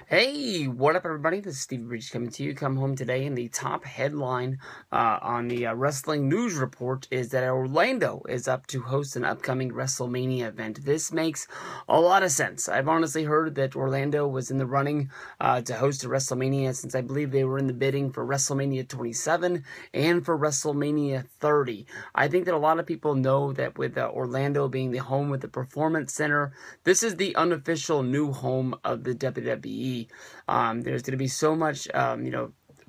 Hey, what up, everybody? This is Stevie Breach coming to you. Come home today, and the top headline on the Wrestling News Report is that Orlando is up to host an upcoming WrestleMania event. This makes a lot of sense. I've honestly heard that Orlando was in the running to host a WrestleMania since I believe they were in the bidding for WrestleMania 27 and for WrestleMania 30. I think that a lot of people know that with Orlando being the home of the Performance Center, this is the unofficial new home of the WWE. There's going to be so much,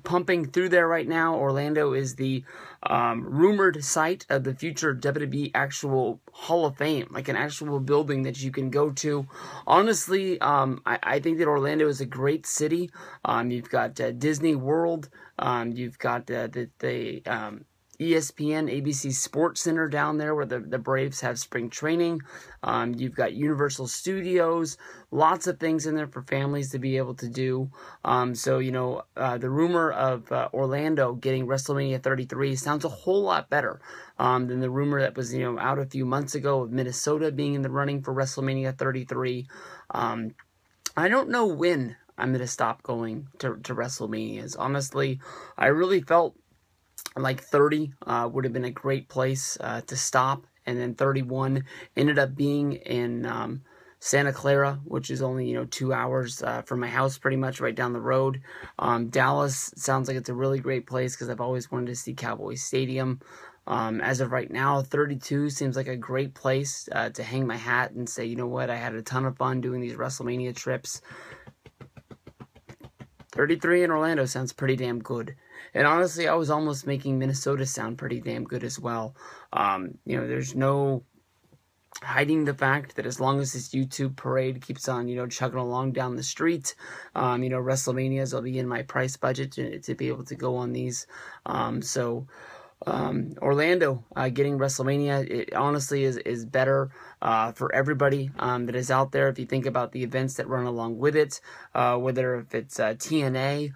pumping through there right now. Orlando is the rumored site of the future WWE actual Hall of Fame, like an actual building that you can go to. Honestly, I think that Orlando is a great city. You've got Disney World. You've got the ESPN, ABC Sports Center down there where the Braves have spring training. You've got Universal Studios, lots of things in there for families to be able to do. The rumor of Orlando getting WrestleMania 33 sounds a whole lot better than the rumor that was, out a few months ago of Minnesota being in the running for WrestleMania 33. I don't know when I'm going to stop going to WrestleManias. Honestly, I really felt like 30 would have been a great place to stop, and then 31 ended up being in Santa Clara, which is only 2 hours from my house, pretty much right down the road. Dallas sounds like it's a really great place because I've always wanted to see Cowboys Stadium. As of right now, 32 seems like a great place to hang my hat and say, you know what, I had a ton of fun doing these WrestleMania trips. 33 in Orlando sounds pretty damn good. And honestly, I was almost making Minnesota sound pretty damn good as well. There's no hiding the fact that as long as this YouTube parade keeps on, chugging along down the street, WrestleManias will be in my price budget to be able to go on these. Orlando getting WrestleMania, it honestly is better for everybody that is out there. If you think about the events that run along with it, whether if it's TNA,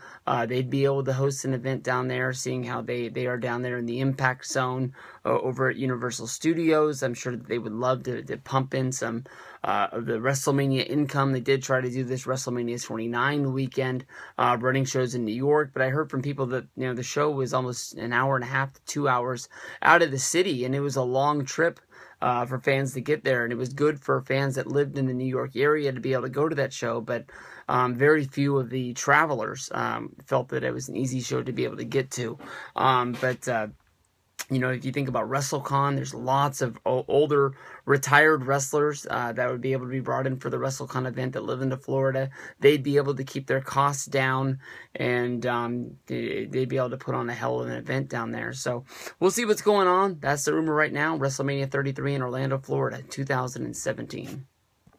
they'd be able to host an event down there, seeing how they are down there in the Impact Zone over at Universal Studios. I'm sure that they would love to pump in some of the WrestleMania income. They did try to do this WrestleMania 29 weekend, running shows in New York, but I heard from people that, the show was almost an hour and a half to 2 hours out of the city, and it was a long trip for fans to get there, and it was good for fans that lived in the New York area to be able to go to that show, but very few of the travelers felt that it was an easy show to be able to get to. If you think about WrestleCon, there's lots of older retired wrestlers that would be able to be brought in for the WrestleCon event that live into Florida. They'd be able to keep their costs down, and they'd be able to put on a hell of an event down there. So we'll see what's going on. That's the rumor right now. WrestleMania 33 in Orlando, Florida, 2017.